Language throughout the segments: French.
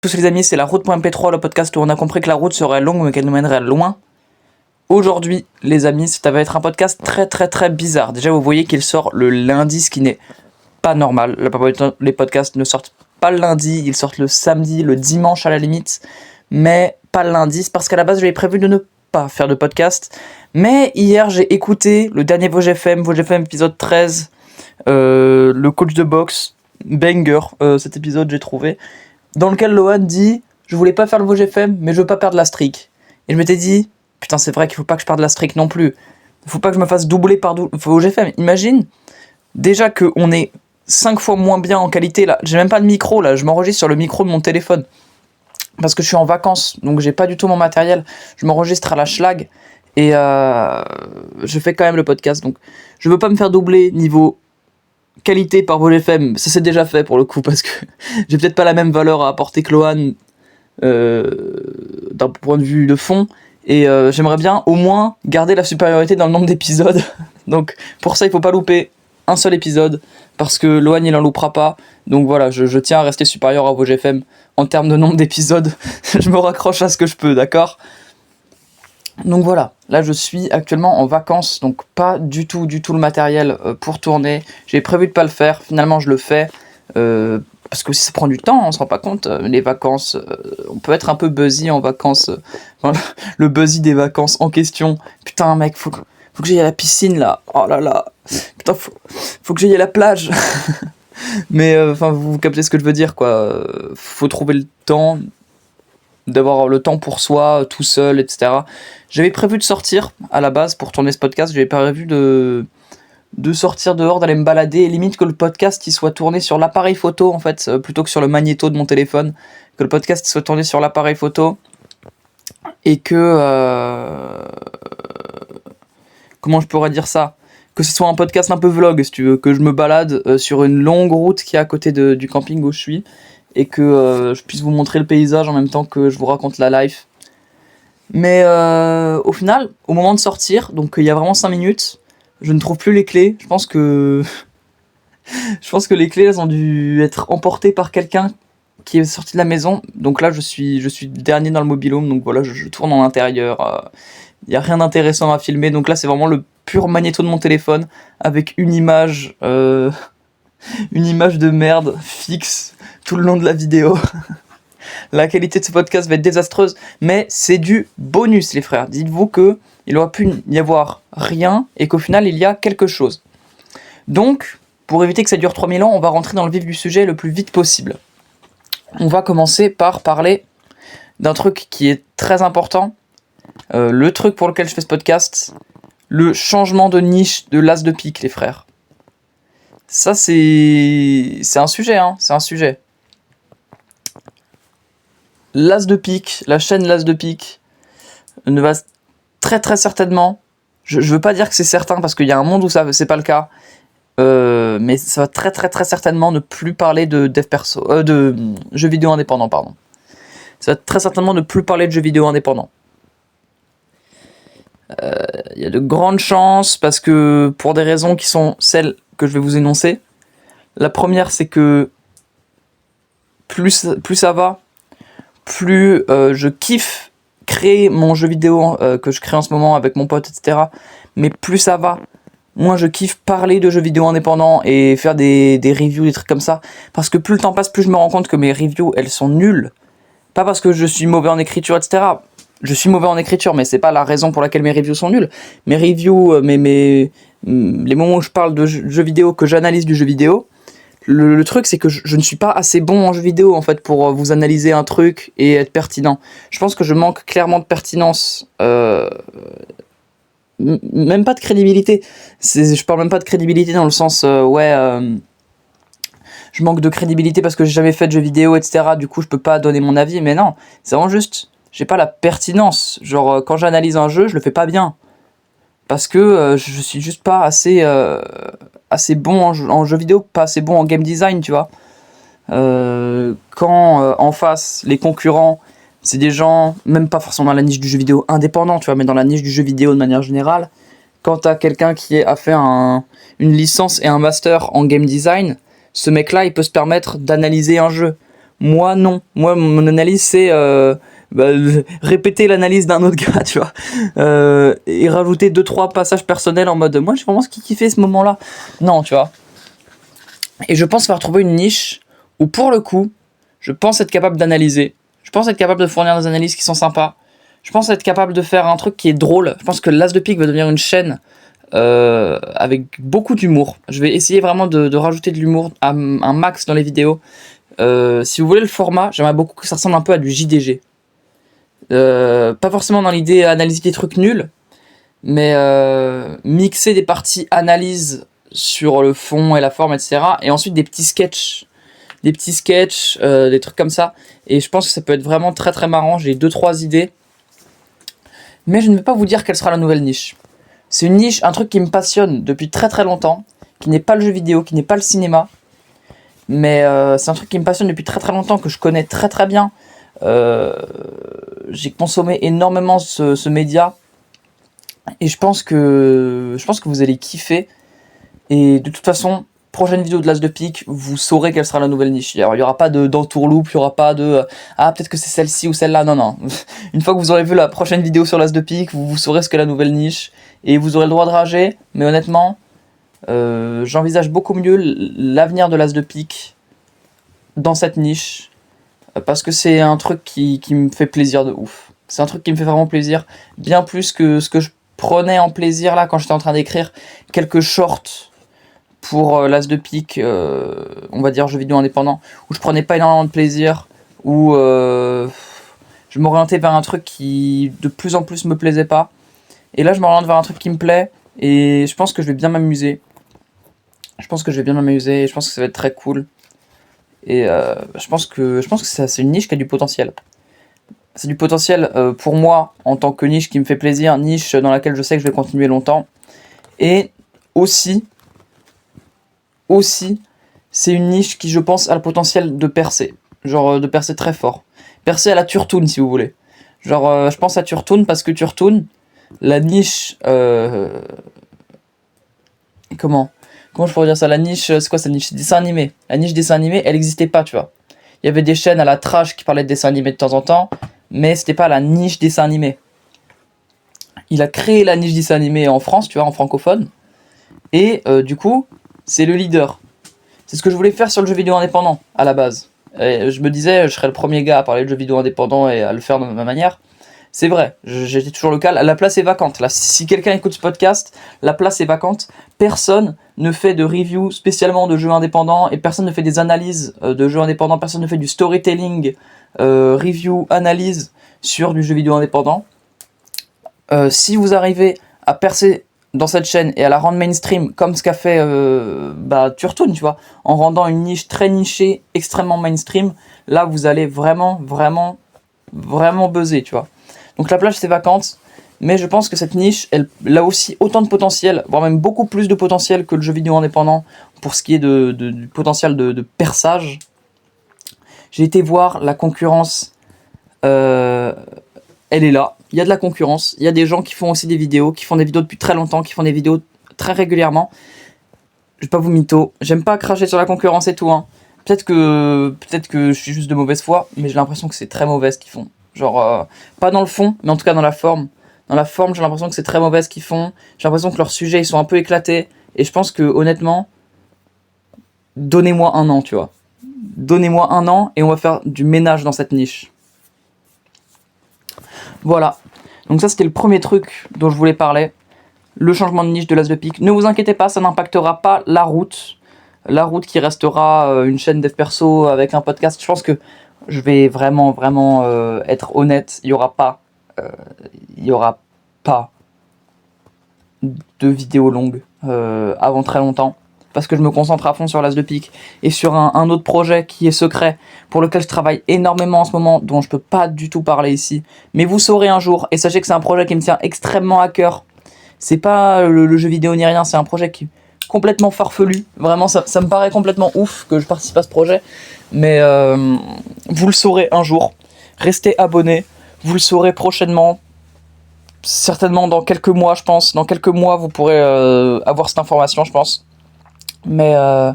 Tous les amis, c'est la route.mp3, le podcast où on a compris que la route serait longue mais qu'elle nous mènerait loin. Aujourd'hui, les amis, ça va être un podcast très bizarre. Déjà, vous voyez qu'il sort le lundi, ce qui n'est pas normal. La plupart du temps, les podcasts ne sortent pas le lundi, ils sortent le samedi, le dimanche à la limite, mais pas le lundi. C'est parce qu'à la base, j'avais prévu de ne pas faire de podcast. Mais hier, j'ai écouté le dernier VOGFM épisode 13, le coach de boxe, banger, cet épisode j'ai trouvé, dans lequel Lohan dit « Je voulais pas faire le VOGFM, mais je veux pas perdre la streak. » Et je m'étais dit « Putain, c'est vrai qu'il faut pas que je perde la streak non plus. Il faut pas que je me fasse doubler par VOGFM. » Imagine, déjà qu'on est 5 fois moins bien en qualité, là. J'ai même pas de micro, là. Je m'enregistre sur le micro de mon téléphone. Parce que je suis en vacances, donc j'ai pas du tout mon matériel. Je m'enregistre à la schlag. Et je fais quand même le podcast. Donc je veux pas me faire doubler niveau qualité par VOGFM, ça c'est déjà fait pour le coup, parce que j'ai peut-être pas la même valeur à apporter que Lohan d'un point de vue de fond, et j'aimerais bien au moins garder la supériorité dans le nombre d'épisodes. Donc pour ça il faut pas louper un seul épisode, parce que Lohan il en loupera pas, donc voilà, je tiens à rester supérieur à VOGFM en termes de nombre d'épisodes. Je me raccroche à ce que je peux, d'accord ? Donc voilà, là je suis actuellement en vacances, donc pas du tout le matériel pour tourner. J'ai prévu de pas le faire, finalement je le fais, parce que aussi ça prend du temps, on se rend pas compte, les vacances, on peut être un peu buzzy en vacances, le buzzy des vacances en question. Putain mec, faut que j'aille à la piscine là, oh là là, putain faut que j'aille à la plage. Mais enfin vous captez ce que je veux dire quoi, faut trouver le temps, d'avoir le temps pour soi, tout seul, etc. J'avais prévu de sortir, à la base, pour tourner ce podcast, j'avais prévu de sortir dehors, d'aller me balader, et limite que le podcast il soit tourné sur l'appareil photo, en fait, plutôt que sur le magnéto de mon téléphone, que le podcast il soit tourné sur l'appareil photo, et que... comment je pourrais dire ça ? Que ce soit un podcast un peu vlog, si tu veux, que je me balade sur une longue route qui est à côté du camping où je suis, et que je puisse vous montrer le paysage en même temps que je vous raconte la life. Mais au final, au moment de sortir, donc il y a vraiment 5 minutes, je ne trouve plus les clés. Je pense que les clés elles ont dû être emportées par quelqu'un qui est sorti de la maison. Donc là je suis dernier dans le mobil-home, donc voilà, je tourne en intérieur. Il n'y a rien d'intéressant à filmer, donc là c'est vraiment le pur magnéto de mon téléphone avec une image de merde fixe tout le long de la vidéo. La qualité de ce podcast va être désastreuse, mais c'est du bonus les frères. Dites-vous que il aurait pu y avoir rien et qu'au final il y a quelque chose. Donc, pour éviter que ça dure 3000 ans, on va rentrer dans le vif du sujet le plus vite possible. On va commencer par parler d'un truc qui est très important, le truc pour lequel je fais ce podcast, le changement de niche de l'as de pique les frères. Ça c'est un sujet, hein, c'est un sujet. L'as de pique, la chaîne l'as de pique ne va très certainement, je veux pas dire que c'est certain parce qu'il y a un monde où ça c'est pas le cas, mais ça va très certainement ne plus parler de dev perso, de jeux vidéo indépendants, pardon. Ça va très certainement ne plus parler de jeux vidéo indépendants. Il y a de grandes chances parce que pour des raisons qui sont celles que je vais vous énoncer. La première c'est que plus ça va, plus je kiffe créer mon jeu vidéo que je crée en ce moment avec mon pote, etc. Mais plus ça va, moins je kiffe parler de jeux vidéo indépendants et faire des reviews, des trucs comme ça. Parce que plus le temps passe, plus je me rends compte que mes reviews, elles sont nulles. Pas parce que je suis mauvais en écriture, etc. Je suis mauvais en écriture, mais c'est pas la raison pour laquelle mes reviews sont nulles. Mes reviews, les moments où je parle de jeux vidéo, que j'analyse du jeu vidéo, le truc c'est que je ne suis pas assez bon en jeu vidéo en fait pour vous analyser un truc et être pertinent. Je pense que je manque clairement de pertinence, même pas de crédibilité. Je parle même pas de crédibilité dans le sens je manque de crédibilité parce que j'ai jamais fait de jeu vidéo, etc. Du coup je peux pas donner mon avis, mais non, c'est vraiment juste j'ai pas la pertinence. Genre quand j'analyse un jeu je le fais pas bien parce que je suis juste pas assez bon en jeu vidéo, pas assez bon en game design, tu vois. Quand en face, les concurrents, c'est des gens, même pas forcément dans la niche du jeu vidéo indépendant, tu vois, mais dans la niche du jeu vidéo de manière générale, quand t'as quelqu'un qui a fait une licence et un master en game design, ce mec-là, il peut se permettre d'analyser un jeu. Moi, non. Moi, mon analyse, c'est répéter l'analyse d'un autre gars, tu vois. Et rajouter 2-3 passages personnels en mode, moi, j'ai vraiment kiffé ce moment-là. Non, tu vois. Et je pense avoir trouvé une niche où, pour le coup, je pense être capable d'analyser. Je pense être capable de fournir des analyses qui sont sympas. Je pense être capable de faire un truc qui est drôle. Je pense que l'As de pique va devenir une chaîne avec beaucoup d'humour. Je vais essayer vraiment de rajouter de l'humour à un max dans les vidéos. Si vous voulez le format, j'aimerais beaucoup que ça ressemble un peu à du JDG. Pas forcément dans l'idée analyser des trucs nuls, mais mixer des parties analyse sur le fond et la forme, etc. Et ensuite des petits sketchs. Des trucs comme ça. Et je pense que ça peut être vraiment très très marrant. J'ai 2-3 idées. Mais je ne vais pas vous dire quelle sera la nouvelle niche. C'est une niche, un truc qui me passionne depuis très très longtemps, qui n'est pas le jeu vidéo, qui n'est pas le cinéma. Mais c'est un truc qui me passionne depuis très très longtemps, que je connais très très bien. J'ai consommé énormément ce média. Et je pense que vous allez kiffer. Et de toute façon, prochaine vidéo de l'As de pique, vous saurez quelle sera la nouvelle niche. Alors, il n'y aura pas d'entourloupe, il n'y aura pas de ah, peut-être que c'est celle-ci ou celle-là. Non, non. Une fois que vous aurez vu la prochaine vidéo sur l'As de pique, vous saurez ce qu'est la nouvelle niche. Et vous aurez le droit de rager. Mais honnêtement, j'envisage beaucoup mieux l'avenir de l'As de pique dans cette niche. Parce que c'est un truc qui me fait plaisir de ouf. C'est un truc qui me fait vraiment plaisir. Bien plus que ce que je prenais en plaisir là quand j'étais en train d'écrire quelques shorts pour l'As de pique, on va dire jeux vidéo indépendant, où je prenais pas énormément de plaisir, où je m'orientais vers un truc qui de plus en plus me plaisait pas. Et là je m'oriente vers un truc qui me plaît, et je pense que je vais bien m'amuser. Je pense que ça va être très cool. Et je pense que c'est une niche qui a du potentiel. C'est du potentiel pour moi en tant que niche qui me fait plaisir, niche dans laquelle je sais que je vais continuer longtemps. Et aussi, c'est une niche qui, je pense, a le potentiel de percer. Genre de percer très fort. Percer à la Turtoon, si vous voulez. Genre, je pense à Turtoon parce que Turtoon, la niche... comment je pourrais dire ça? La niche, c'est quoi cette niche? Dessin animé. La niche dessin animé, elle n'existait pas, tu vois. Il y avait des chaînes à la trash qui parlaient de dessin animé de temps en temps, mais c'était pas la niche dessin animé. Il a créé la niche dessin animé en France, tu vois, en francophone. Et du coup, c'est le leader. C'est ce que je voulais faire sur le jeu vidéo indépendant, à la base. Et je me disais, je serais le premier gars à parler de jeu vidéo indépendant et à le faire de ma manière. C'est vrai, j'étais toujours le cas. La place est vacante. Là, si quelqu'un écoute ce podcast, la place est vacante. Personne ne fait de review spécialement de jeux indépendants et personne ne fait des analyses de jeux indépendants. Personne ne fait du storytelling, review, analyse sur du jeu vidéo indépendant. Si vous arrivez à percer dans cette chaîne et à la rendre mainstream comme ce qu'a fait Turtoon, tu vois, en rendant une niche très nichée, extrêmement mainstream, là vous allez vraiment buzzer, tu vois. Donc la plage c'est vacante, mais je pense que cette niche, elle a aussi autant de potentiel, voire même beaucoup plus de potentiel que le jeu vidéo indépendant pour ce qui est du potentiel de perçage. J'ai été voir la concurrence, elle est là. Il y a de la concurrence, il y a des gens qui font aussi des vidéos, qui font des vidéos depuis très longtemps, qui font des vidéos très régulièrement. Je vais pas vous mytho, j'aime pas cracher sur la concurrence et tout, hein. Peut-être que je suis juste de mauvaise foi, mais j'ai l'impression que c'est très mauvais ce qu'ils font. Genre, pas dans le fond, mais en tout cas dans la forme. Dans la forme, j'ai l'impression que c'est très mauvais ce qu'ils font. J'ai l'impression que leurs sujets, ils sont un peu éclatés. Et je pense que, honnêtement, donnez-moi un an, tu vois. Donnez-moi un an et on va faire du ménage dans cette niche. Voilà. Donc ça, c'était le premier truc dont je voulais parler. Le changement de niche de l'As de pique. Ne vous inquiétez pas, ça n'impactera pas la route. La route qui restera une chaîne dev perso avec un podcast. Je pense que je vais vraiment être honnête. Il y aura pas de vidéos longues avant très longtemps. Parce que je me concentre à fond sur l'As de pique et sur un autre projet qui est secret, pour lequel je travaille énormément en ce moment, dont je peux pas du tout parler ici. Mais vous saurez un jour, et sachez que c'est un projet qui me tient extrêmement à cœur. C'est pas le jeu vidéo ni rien, c'est un projet qui est complètement farfelu. Vraiment, ça me paraît complètement ouf que je participe à ce projet. Mais vous le saurez un jour. Restez abonnés, vous le saurez prochainement. Certainement dans quelques mois, je pense. Dans quelques mois, vous pourrez avoir cette information, je pense. Mais je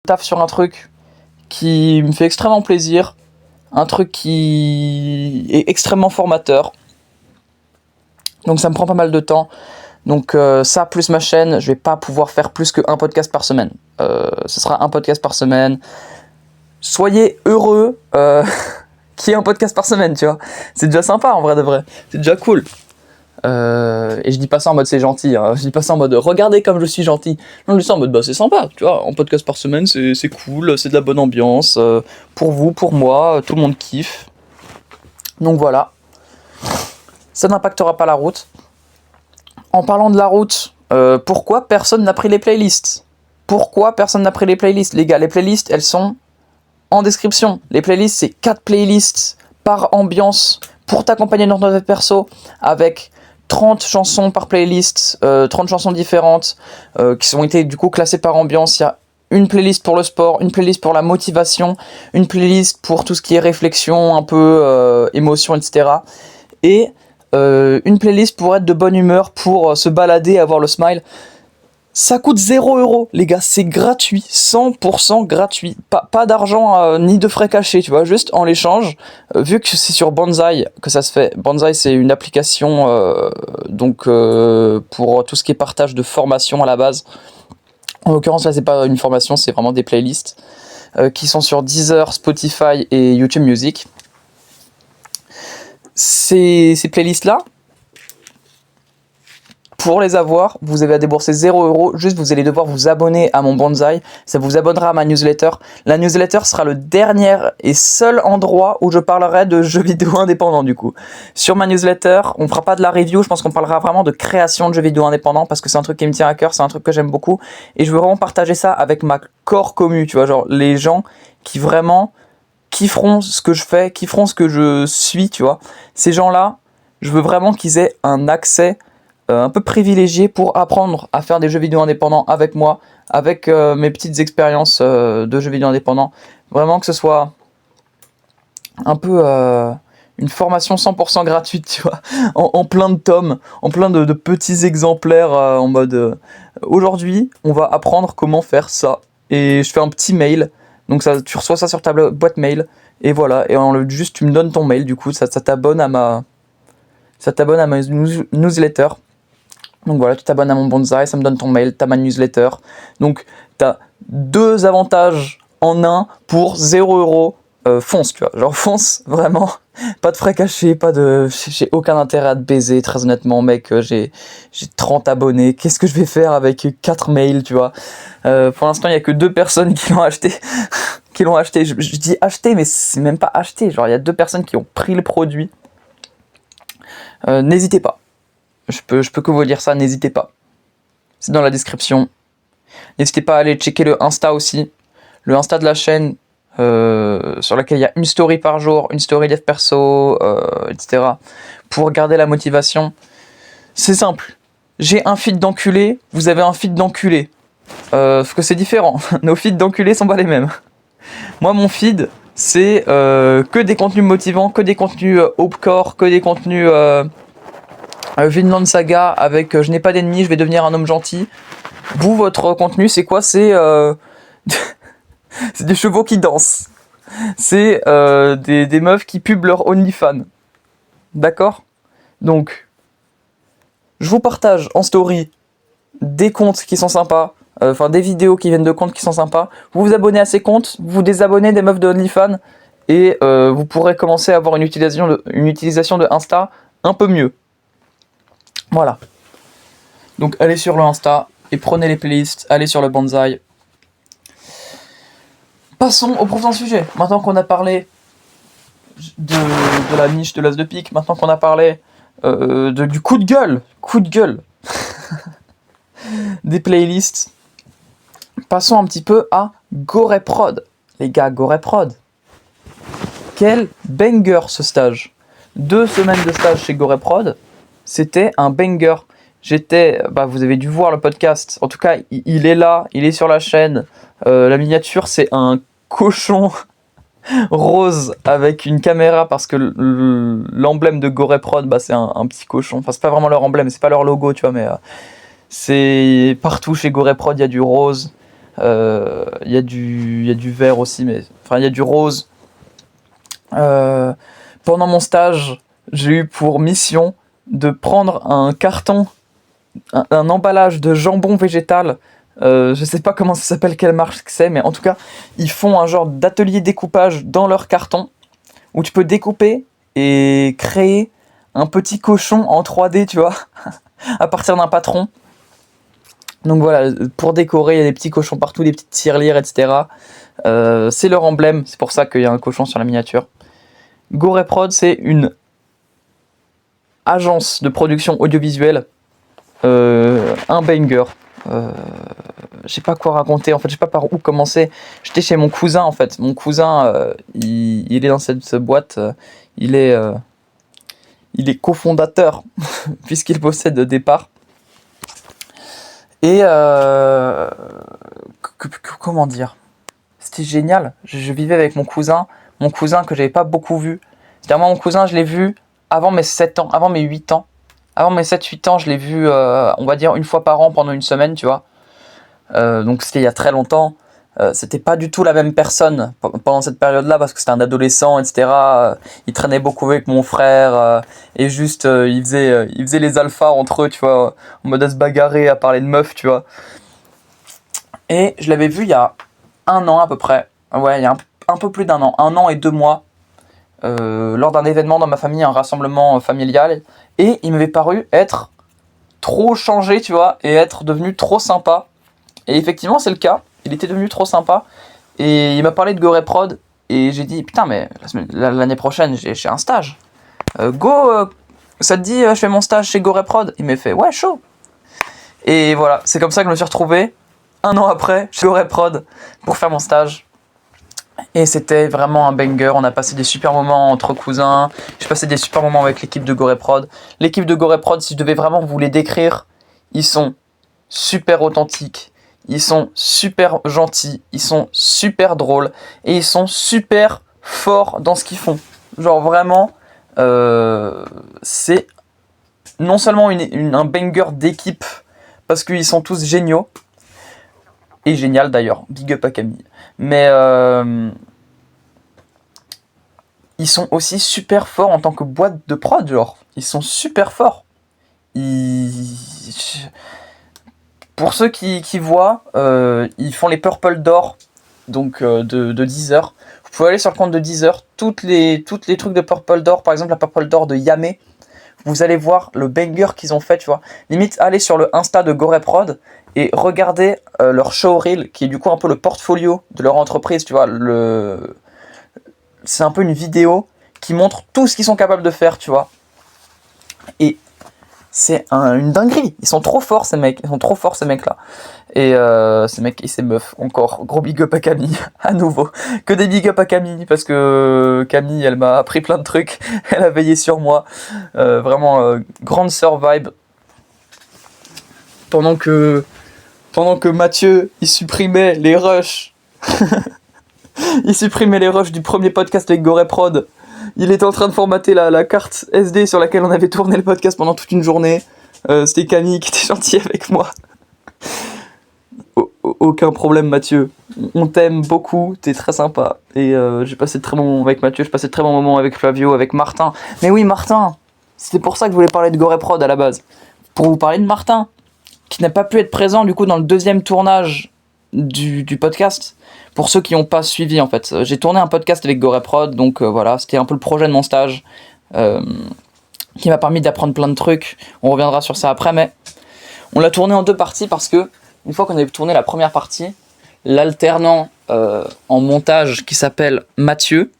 taffe sur un truc qui me fait extrêmement plaisir, un truc qui est extrêmement formateur. Donc ça me prend pas mal de temps. Donc ça plus ma chaîne, je vais pas pouvoir faire plus qu'un podcast par semaine. Ce sera un podcast par semaine. Soyez heureux qu'il y ait un podcast par semaine, tu vois. C'est déjà sympa en vrai de vrai. C'est déjà cool. Et je dis pas ça en mode c'est gentil, hein. Je dis pas ça en mode regardez comme je suis gentil. Non, je dis ça en mode bah c'est sympa, tu vois. Un podcast par semaine, c'est cool, c'est de la bonne ambiance. Pour vous, pour moi, tout le monde kiffe. Donc voilà. Ça n'impactera pas la route. En parlant de la route, pourquoi personne n'a pris les playlists ? Pourquoi personne n'a pris les playlists ? Les gars, les playlists, elles sont en description. Les playlists, c'est 4 playlists par ambiance pour t'accompagner dans ta vie perso avec 30 chansons par playlist, 30 chansons différentes qui ont été du coup classées par ambiance. Il y a une playlist pour le sport, une playlist pour la motivation, une playlist pour tout ce qui est réflexion, un peu émotion, etc. Et une playlist pour être de bonne humeur, pour se balader, avoir le smile. Ça coûte 0€, les gars, c'est gratuit, 100% gratuit. Pas d'argent ni de frais cachés, tu vois, juste en l'échange. Vu que c'est sur Banzai que ça se fait. Banzai, c'est une application pour tout ce qui est partage de formation à la base. En l'occurrence, là, c'est pas une formation, c'est vraiment des playlists qui sont sur Deezer, Spotify et YouTube Music. Ces playlists-là, pour les avoir, vous avez à débourser 0€. Juste, vous allez devoir vous abonner à mon Banzai. Ça vous abonnera à ma newsletter. La newsletter sera le dernier et seul endroit où je parlerai de jeux vidéo indépendants, du coup. Sur ma newsletter, on fera pas de la review. Je pense qu'on parlera vraiment de création de jeux vidéo indépendants parce que c'est un truc qui me tient à cœur. C'est un truc que j'aime beaucoup. Et je veux vraiment partager ça avec ma core commu, tu vois. Genre, les gens qui vraiment kifferont ce que je fais, kifferont ce que je suis, tu vois. Ces gens-là, je veux vraiment qu'ils aient un accès un peu privilégié pour apprendre à faire des jeux vidéo indépendants avec moi, avec mes petites expériences de jeux vidéo indépendants. Vraiment que ce soit un peu une formation 100% gratuite, tu vois, en plein de tomes, en plein de petits exemplaires en mode aujourd'hui, on va apprendre comment faire ça. Et je fais un petit mail, donc ça, tu reçois ça sur ta boîte mail, et voilà, et juste tu me donnes ton mail, du coup, ça t'abonne à ma newsletter. Donc voilà, tu t'abonnes à mon Banzai, ça me donne ton mail, t'as ma newsletter. Donc t'as 2 avantages en un pour 0€. Fonce, tu vois, genre fonce, vraiment. Pas de frais cachés, j'ai aucun intérêt à te baiser, très honnêtement, mec. J'ai 30 abonnés, qu'est-ce que je vais faire avec 4 mails, tu vois. Pour l'instant, il y a que 2 personnes qui l'ont acheté. Je dis acheté, mais c'est même pas acheté. Genre, il y a 2 personnes qui ont pris le produit. N'hésitez pas. Je peux que vous dire ça, n'hésitez pas. C'est dans la description. N'hésitez pas à aller checker le Insta aussi. Le Insta de la chaîne, sur laquelle il y a une story par jour, une story dev perso, etc. Pour garder la motivation. C'est simple. J'ai un feed d'enculé, vous avez un feed d'enculé. Sauf que c'est différent. Nos feeds d'enculé sont pas les mêmes. Moi, mon feed, c'est que des contenus motivants, que des contenus hopecore, que des contenus... Vinland Saga avec je n'ai pas d'ennemis, je vais devenir un homme gentil. Vous, votre contenu, c'est quoi ? C'est c'est des chevaux qui dansent. C'est des meufs qui pubent leur OnlyFans. D'accord ? Donc, je vous partage en story des comptes qui sont sympas, des vidéos qui viennent de comptes qui sont sympas. Vous vous abonnez à ces comptes, vous vous désabonnez des meufs de OnlyFans et vous pourrez commencer à avoir une utilisation de Insta un peu mieux. Voilà. Donc allez sur le Insta et prenez les playlists, allez sur le Banzai. Passons au prochain sujet. Maintenant qu'on a parlé de la niche de l'as de pique, maintenant qu'on a parlé du coup de gueule des playlists, passons un petit peu à GoReProd. Les gars, GoReProd. Quel banger ce stage. 2 semaines de stage chez GoReProd. C'était un banger. Vous avez dû voir le podcast. En tout cas, il est là, il est sur la chaîne. La miniature, c'est un cochon rose avec une caméra parce que l'emblème de GoReProd, c'est un petit cochon. Enfin, c'est pas vraiment leur emblème, c'est pas leur logo, tu vois, mais c'est partout chez GoReProd, il y a du rose. Il y a du vert aussi, mais enfin il y a du rose. Pendant mon stage, j'ai eu pour mission de prendre un carton, un emballage de jambon végétal. Je sais pas comment ça s'appelle, quelle marque c'est, mais en tout cas, ils font un genre d'atelier découpage dans leur carton où tu peux découper et créer un petit cochon en 3D, tu vois, à partir d'un patron. Donc voilà, pour décorer, il y a des petits cochons partout, des petites tirelires, etc. C'est leur emblème, c'est pour ça qu'il y a un cochon sur la miniature. GoReprod, c'est une agence de production audiovisuelle, un banger. Je sais pas quoi raconter, en fait, je sais pas par où commencer. J'étais chez mon cousin, en fait. Mon cousin, il est dans cette boîte, il est cofondateur, puisqu'il possède des parts. Et comment dire, c'était génial. Je vivais avec mon cousin que j'avais pas beaucoup vu. C'est-à-dire moi, mon cousin, je l'ai vu avant mes 7 ans, avant mes 8 ans. Avant mes 7-8 ans, je l'ai vu, on va dire, une fois par an pendant une semaine, tu vois. Donc c'était il y a très longtemps. C'était pas du tout la même personne pendant cette période-là parce que c'était un adolescent, etc. Il traînait beaucoup avec mon frère et juste il faisait les alphas entre eux, tu vois, en mode à se bagarrer, à parler de meufs, tu vois. Et je l'avais vu il y a 1 an à peu près. Ouais, il y a un peu plus d'1 an, 1 an et 2 mois, lors d'un événement dans ma famille, un rassemblement familial. Et il m'avait paru être trop changé, tu vois, et être devenu trop sympa. Et effectivement, c'est le cas. Il était devenu trop sympa. Et il m'a parlé de GoReprod. Et j'ai dit, putain, mais l'année prochaine, j'ai un stage. Ça te dit, je fais mon stage chez GoReprod? Il m'a fait, ouais, chaud. Et voilà, c'est comme ça que je me suis retrouvé 1 an après chez GoReprod pour faire mon stage. Et c'était vraiment un banger. On a passé des super moments entre cousins. J'ai passé des super moments avec l'équipe de GoReprod. L'équipe de GoReprod, si je devais vraiment vous les décrire, ils sont super authentiques. Ils sont super gentils, ils sont super drôles et ils sont super forts dans ce qu'ils font. Genre vraiment, c'est non seulement un banger d'équipe parce qu'ils sont tous géniaux, et génial d'ailleurs, big up à Camille, mais ils sont aussi super forts en tant que boîte de prod, genre, ils sont super forts. Pour ceux qui voient, ils font les Purple d'or, donc de Deezer. Vous pouvez aller sur le compte de Deezer, toutes les trucs de Purple d'or, par exemple la Purple d'or de Yamé, vous allez voir le banger qu'ils ont fait, tu vois. Limite, allez sur le Insta de GoReprod et regardez leur showreel, qui est du coup un peu le portfolio de leur entreprise, tu vois. C'est un peu une vidéo qui montre tout ce qu'ils sont capables de faire, tu vois. Et c'est une dinguerie. Ils sont trop forts, ces mecs. Ils sont trop forts, ces mecs-là. Et ces mecs et ces meufs, encore. Gros big up à Camille, à nouveau. Que des big up à Camille, parce que Camille, elle m'a appris plein de trucs. Elle a veillé sur moi. Vraiment, grande sœur vibe. Pendant que Mathieu, il supprimait les rushs. Il supprimait les rushs du premier podcast avec GoReprod. Il était en train de formater la carte SD sur laquelle on avait tourné le podcast pendant toute une journée. C'était Camille qui était gentil avec moi. Aucun problème, Mathieu. On t'aime beaucoup, t'es très sympa. Et j'ai passé de très bons moments avec Mathieu, j'ai passé de très bons moments avec Flavio, avec Martin. Mais oui, Martin, c'était pour ça que je voulais parler de GoReprod à la base. Pour vous parler de Martin, qui n'a pas pu être présent du coup dans le deuxième tournage du podcast. Pour ceux qui n'ont pas suivi, en fait, j'ai tourné un podcast avec GoReprod, donc voilà, c'était un peu le projet de mon stage qui m'a permis d'apprendre plein de trucs. On reviendra sur ça après, mais on l'a tourné en 2 parties parce que une fois qu'on avait tourné la première partie, l'alternant en montage qui s'appelle Mathieu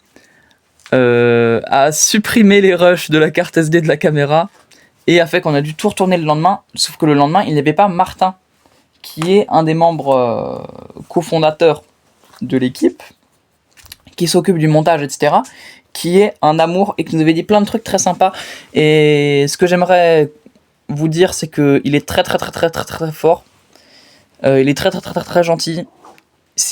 a supprimé les rushs de la carte SD de la caméra et a fait qu'on a dû tout retourner le lendemain, sauf que le lendemain il n'y avait pas Martin, qui est un des membres cofondateurs de l'équipe, qui s'occupe du montage, etc., qui est un amour et qui nous avait dit plein de trucs très sympas. Et ce que j'aimerais vous dire, c'est qu'il est très très très très très très fort. Il est très très très très très gentil.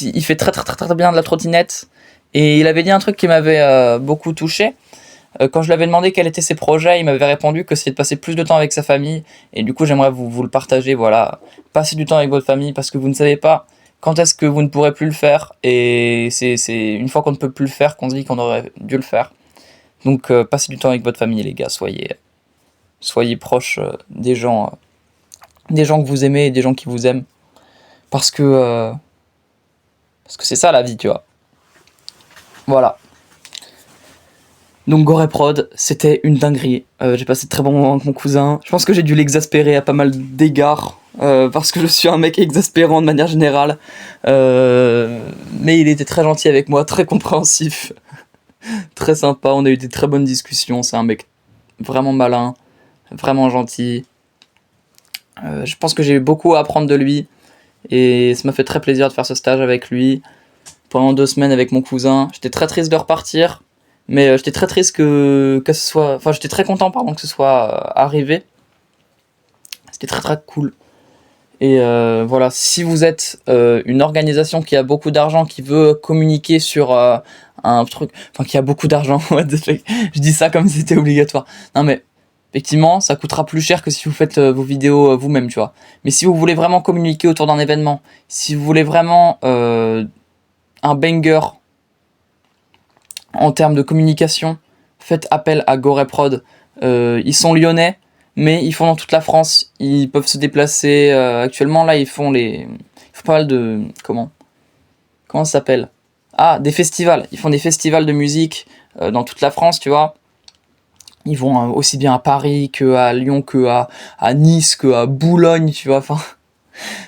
Il fait très très très très bien de la trottinette. Et il avait dit un truc qui m'avait beaucoup touché. Quand je lui avais demandé quels étaient ses projets, il m'avait répondu que c'était de passer plus de temps avec sa famille. Et du coup, j'aimerais vous le partager. Voilà, passez du temps avec votre famille parce que vous ne savez pas quand est-ce que vous ne pourrez plus le faire, et c'est une fois qu'on ne peut plus le faire qu'on se dit qu'on aurait dû le faire. Donc passez du temps avec votre famille les gars, soyez proches des gens que vous aimez et des gens qui vous aiment, parce que c'est ça la vie, tu vois. Voilà. Donc Goreprod, c'était une dinguerie. J'ai passé de très bons moments avec mon cousin. Je pense que j'ai dû l'exaspérer à pas mal d'égards, parce que je suis un mec exaspérant de manière générale. Mais il était très gentil avec moi, très compréhensif, très sympa. On a eu des très bonnes discussions. C'est un mec vraiment malin, vraiment gentil. Je pense que j'ai eu beaucoup à apprendre de lui. Et ça m'a fait très plaisir de faire ce stage avec lui. Pendant 2 semaines avec mon cousin. J'étais très triste de repartir. Mais j'étais très triste que ce soit... Enfin, j'étais très content, pardon, que ce soit arrivé. C'était très très cool. Et voilà, si vous êtes une organisation qui a beaucoup d'argent, qui veut communiquer sur un truc... Enfin, qui a beaucoup d'argent, what the fuck. Je dis ça comme si c'était obligatoire. Non mais, effectivement, ça coûtera plus cher que si vous faites vos vidéos vous-même, tu vois. Mais si vous voulez vraiment communiquer autour d'un événement, si vous voulez vraiment un banger en termes de communication, faites appel à Goreprod. Ils sont lyonnais, mais ils font dans toute la France. Ils peuvent se déplacer. Actuellement, là, ils font pas mal de... Comment ça s'appelle? Ah, des festivals. Ils font des festivals de musique dans toute la France, tu vois. Ils vont aussi bien à Paris que à Lyon, que à Nice, que à Boulogne, tu vois. Enfin,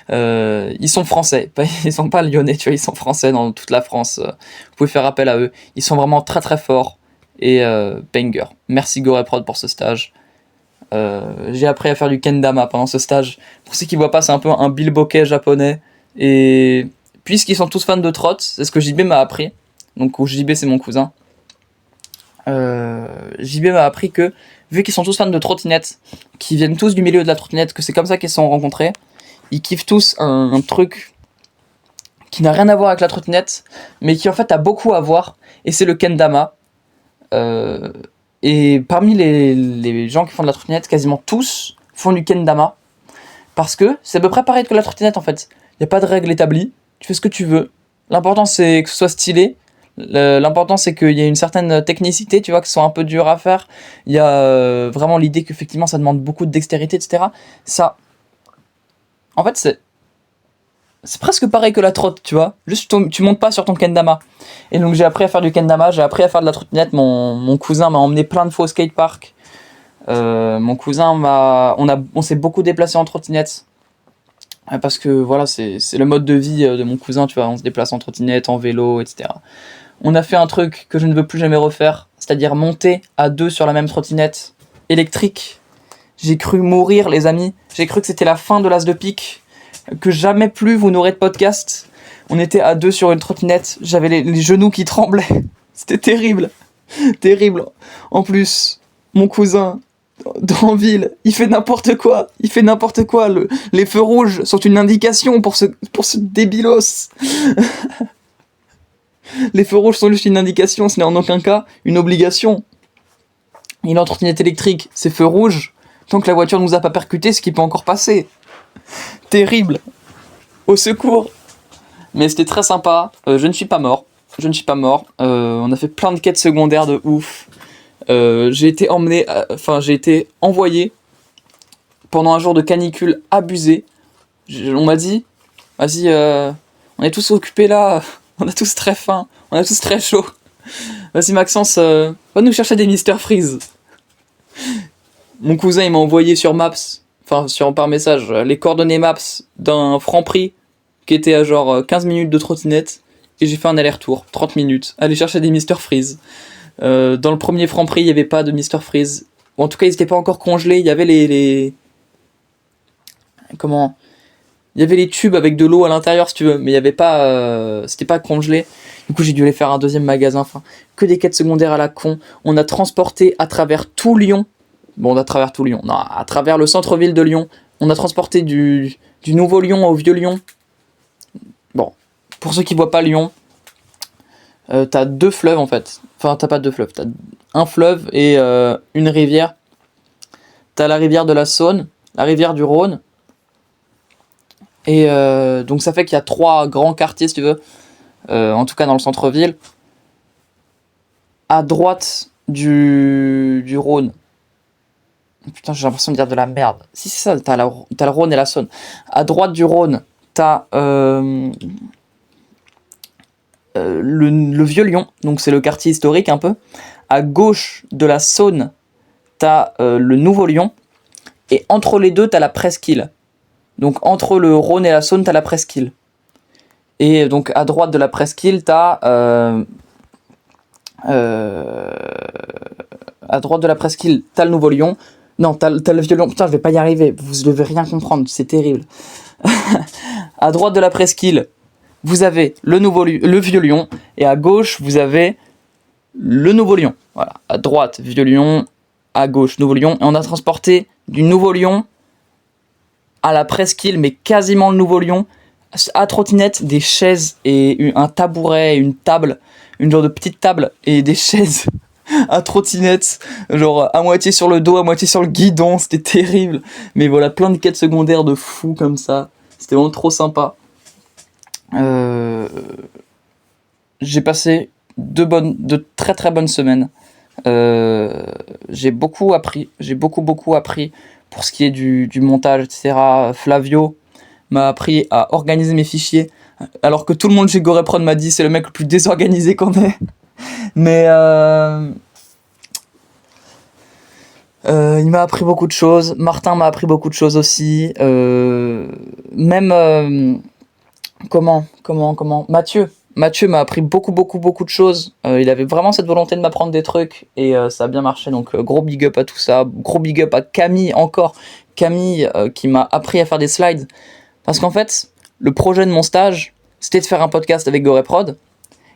ils sont français, ils sont pas lyonnais, tu vois, ils sont français dans toute la France. Vous pouvez faire appel à eux. Ils sont vraiment très très forts et banger. Merci Goreprod pour ce stage. J'ai appris à faire du kendama pendant ce stage. Pour ceux qui voient pas, c'est un peu un bilboquet japonais. Et puisqu'ils sont tous fans de trot, c'est ce que JB m'a appris. Donc JB c'est mon cousin. JB m'a appris que vu qu'ils sont tous fans de trottinette, qu'ils viennent tous du milieu de la trottinette, que c'est comme ça qu'ils se sont rencontrés. Ils kiffent tous un truc qui n'a rien à voir avec la trottinette, mais qui en fait a beaucoup à voir, et c'est le kendama. Et parmi les gens qui font de la trottinette, quasiment tous font du kendama, parce que c'est à peu près pareil que la trottinette en fait. Il n'y a pas de règle établie, tu fais ce que tu veux. L'important c'est que ce soit stylé, l'important c'est qu'il y ait une certaine technicité, tu vois, que ce soit un peu dur à faire. Il y a vraiment l'idée qu'effectivement ça demande beaucoup de dextérité, etc. Ça... En fait, c'est presque pareil que la trotte, tu vois. Juste, tu montes pas sur ton kendama. Et donc, j'ai appris à faire du kendama, j'ai appris à faire de la trottinette. Mon cousin m'a emmené plein de fois au skatepark. Mon cousin on s'est beaucoup déplacé en trottinette. Parce que, voilà, c'est le mode de vie de mon cousin, tu vois. On se déplace en trottinette, en vélo, etc. On a fait un truc que je ne veux plus jamais refaire. C'est-à-dire monter à 2 sur la même trottinette électrique. J'ai cru mourir, les amis. J'ai cru que c'était la fin de l'As de pique. Que jamais plus vous n'aurez de podcast. On était à 2 sur une trottinette. J'avais les genoux qui tremblaient. C'était terrible. Terrible. En plus, mon cousin, dans ville, il fait n'importe quoi. Les feux rouges sont une indication pour ce débilos. Les feux rouges sont juste une indication. Ce n'est en aucun cas une obligation. Il est en trottinette électrique. C'est feux rouges. Tant que la voiture ne nous a pas percuté, ce qui peut encore passer. Terrible. Au secours. Mais c'était très sympa. Je ne suis pas mort. On a fait plein de quêtes secondaires de ouf. J'ai été envoyé pendant un jour de canicule abusé. On m'a dit, vas-y, on est tous occupés là. On a tous très faim. On a tous très chaud. Vas-y Maxence, va nous chercher des Mr Freeze. Mon cousin il m'a envoyé sur Maps, par message, les coordonnées Maps d'un Franprix qui était à genre 15 minutes de trottinette, et j'ai fait un aller-retour, 30 minutes, aller chercher des Mr Freeze. Dans le premier Franprix, il n'y avait pas de Mr Freeze. Ou en tout cas, ils n'étaient pas encore congelés, il y avait les... Comment... Il y avait les tubes avec de l'eau à l'intérieur, si tu veux, mais il y avait pas... C'était pas congelé. Du coup, j'ai dû aller faire un deuxième magasin, que des quêtes secondaires à la con. On a transporté à travers tout Lyon... Bon, à travers le centre-ville de Lyon, on a transporté du nouveau Lyon au vieux Lyon. Bon, pour ceux qui voient pas Lyon, t'as 2 fleuves en fait. Enfin, t'as pas 2 fleuves, t'as un fleuve et une rivière. T'as la rivière de la Saône, la rivière du Rhône, Et donc ça fait qu'il y a 3 grands quartiers, si tu veux, en tout cas dans le centre-ville. À droite du Rhône. Putain, j'ai l'impression de dire de la merde. Si, c'est ça, t'as le Rhône et la Saône. À droite du Rhône, t'as le Vieux-Lyon, donc c'est le quartier historique un peu. À gauche de la Saône, t'as le Nouveau-Lyon. Et entre les deux, t'as la Presqu'île. Donc entre le Rhône et la Saône, t'as la Presqu'île. Et donc à droite de la Presqu'île, t'as... à droite de la Presqu'île, t'as le Nouveau-Lyon. Non, t'as le Vieux-Lyon. Putain, je vais pas y arriver. Vous devez rien comprendre, c'est terrible. À droite de la Presqu'île, vous avez le Vieux-Lyon. Et à gauche, vous avez le Nouveau-Lyon. Voilà. À droite, Vieux-Lyon. À gauche, Nouveau-Lyon. Et on a transporté du Nouveau-Lyon à la Presqu'île, mais quasiment le Nouveau-Lyon, à trottinette, des chaises et un tabouret, une table, une genre de petite table et des chaises à trottinette, genre à moitié sur le dos, à moitié sur le guidon, c'était terrible. Mais voilà, plein de quêtes secondaires de fous comme ça, c'était vraiment trop sympa. J'ai passé de très très bonnes semaines. J'ai beaucoup appris, j'ai beaucoup appris pour ce qui est du montage, etc. Flavio m'a appris à organiser mes fichiers, alors que tout le monde chez GoReProd m'a dit c'est le mec le plus désorganisé qu'on ait. Mais il m'a appris beaucoup de choses. Martin m'a appris beaucoup de choses aussi. Même comment Mathieu m'a appris beaucoup de choses. Il avait vraiment cette volonté de m'apprendre des trucs et ça a bien marché. Donc gros big up à tout ça. Gros big up à Camille encore. Camille qui m'a appris à faire des slides. Parce qu'en fait, le projet de mon stage, c'était de faire un podcast avec GoReProd.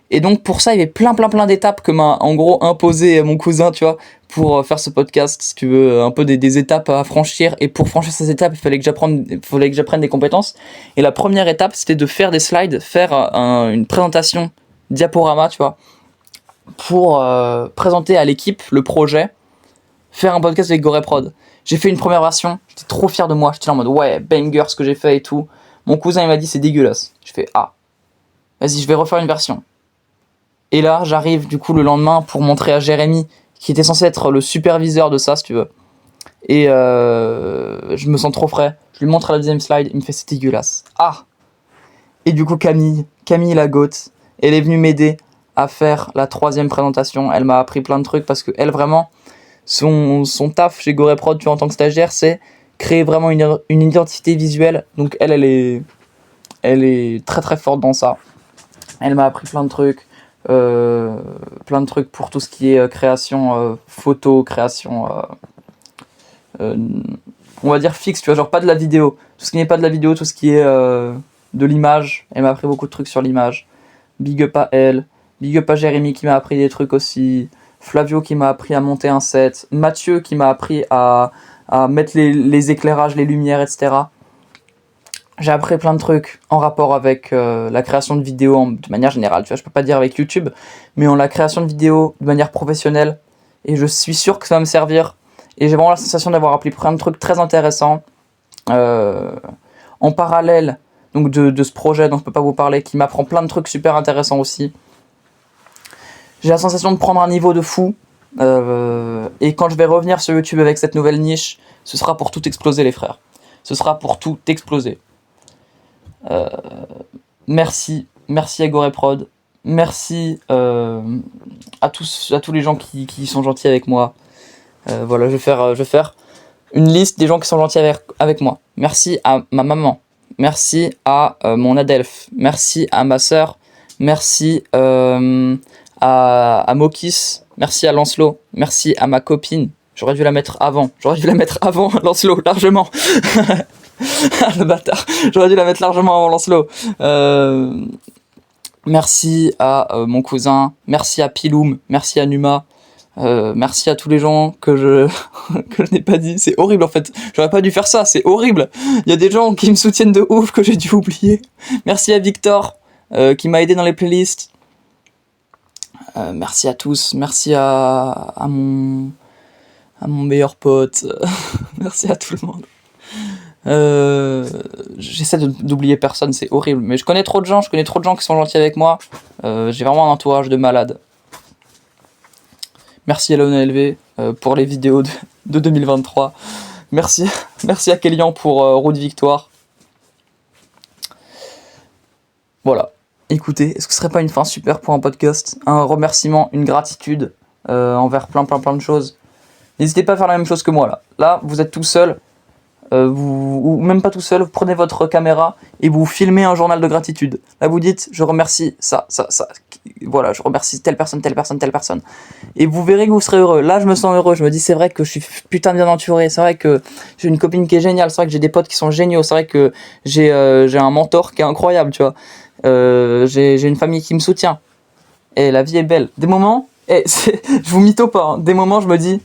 Et donc pour ça, il y avait plein d'étapes que m'a en gros imposé mon cousin, tu vois, pour faire ce podcast, si tu veux, un peu des étapes à franchir. Et pour franchir ces étapes, il fallait que j'apprenne des compétences. Et la première étape, c'était de faire des slides, faire une présentation diaporama, tu vois, pour présenter à l'équipe le projet, faire un podcast avec GoReProd. J'ai fait une première version, j'étais trop fier de moi, j'étais là en mode ouais, banger ce que j'ai fait et tout. Mon cousin il m'a dit c'est dégueulasse. Je fais ah, vas-y je vais refaire une version. Et là j'arrive du coup le lendemain pour montrer à Jérémy, qui était censé être le superviseur de ça si tu veux. Et je me sens trop frais, je lui montre la deuxième slide, il me fait c'est dégueulasse. Ah. Et du coup Camille la goth, elle est venue m'aider à faire la troisième présentation. Elle m'a appris plein de trucs parce que elle vraiment... Son taf chez GoReProd, tu vois, en tant que stagiaire, c'est créer vraiment une identité visuelle. Donc elle est très très forte dans ça. Elle m'a appris plein de trucs pour tout ce qui est création photo, création on va dire fixe, tu vois, genre pas de la vidéo. Tout ce qui n'est pas de la vidéo, tout ce qui est de l'image. Elle m'a appris beaucoup de trucs sur l'image. Big up à elle. Big up à Jérémy qui m'a appris des trucs aussi. Flavio qui m'a appris à monter un set, Mathieu qui m'a appris à mettre les éclairages, les lumières, etc. J'ai appris plein de trucs en rapport avec la création de vidéos de manière générale. Tu vois, je peux pas dire avec YouTube, mais en la création de vidéos de manière professionnelle. Et je suis sûr que ça va me servir. Et j'ai vraiment la sensation d'avoir appris plein de trucs très intéressants. En parallèle donc de ce projet dont je peux pas vous parler, qui m'apprend plein de trucs super intéressants aussi. J'ai la sensation de prendre un niveau de fou. Et quand je vais revenir sur YouTube avec cette nouvelle niche, ce sera pour tout exploser les frères. Ce sera pour tout exploser. Merci à GoReProd. Merci à tous les gens qui sont gentils avec moi. Voilà, je vais faire une liste des gens qui sont gentils avec moi. Merci à ma maman. Merci à mon Adelph. Merci à ma sœur. Merci à Mokis, merci à Lancelot, merci à ma copine. J'aurais dû la mettre avant, Lancelot, largement. Le bâtard, j'aurais dû la mettre largement avant Lancelot. Merci à mon cousin, merci à Piloum, merci à Numa, merci à tous les gens que je n'ai pas dit. C'est horrible en fait, j'aurais pas dû faire ça, c'est horrible. Il y a des gens qui me soutiennent de ouf que j'ai dû oublier. Merci à Victor qui m'a aidé dans les playlists. Merci à tous, merci à mon meilleur pote, merci à tout le monde. J'essaie d'oublier personne, c'est horrible. Mais je connais trop de gens qui sont gentils avec moi. J'ai vraiment un entourage de malades. Merci à Léona LV pour les vidéos de 2023. Merci à Kélian pour Route Victoire. Voilà. Écoutez, est-ce que ce serait pas une fin super pour un podcast? Un remerciement, une gratitude envers plein de choses. N'hésitez pas à faire la même chose que moi là. Là, vous êtes tout seul, ou même pas tout seul, vous prenez votre caméra et vous filmez un journal de gratitude. Là, vous dites, je remercie ça. Voilà, je remercie telle personne. Et vous verrez que vous serez heureux. Là, je me sens heureux. Je me dis, c'est vrai que je suis putain bien entouré. C'est vrai que j'ai une copine qui est géniale. C'est vrai que j'ai des potes qui sont géniaux. C'est vrai que j'ai un mentor qui est incroyable, tu vois. J'ai une famille qui me soutient. Et la vie est belle. Des moments, je vous mytho pas, hein. Des moments, je me dis,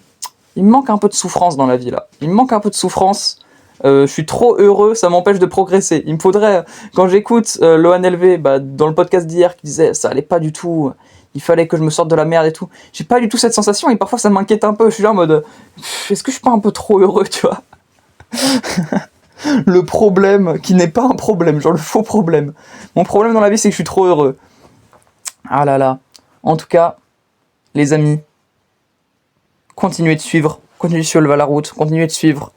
il me manque un peu de souffrance dans la vie là. Il me manque un peu de souffrance. Je suis trop heureux, ça m'empêche de progresser. Il me faudrait, quand j'écoute Lohan LV dans le podcast d'hier qui disait ça allait pas du tout, il fallait que je me sorte de la merde et tout. J'ai pas du tout cette sensation et parfois ça m'inquiète un peu. Je suis là en mode, est-ce que je suis pas un peu trop heureux, tu vois? Le problème qui n'est pas un problème, genre le faux problème. Mon problème dans la vie c'est que je suis trop heureux. Ah là là. En tout cas, les amis, continuez de suivre la route, continuez de suivre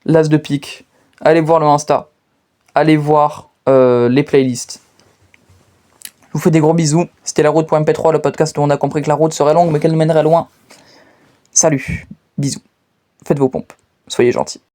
l'As de pique, allez voir le Insta, allez voir les playlists. Je vous fais des gros bisous. C'était la route.mp3, le podcast où on a compris que la route serait longue mais qu'elle nous mènerait loin. Salut, bisous. Faites vos pompes, soyez gentils.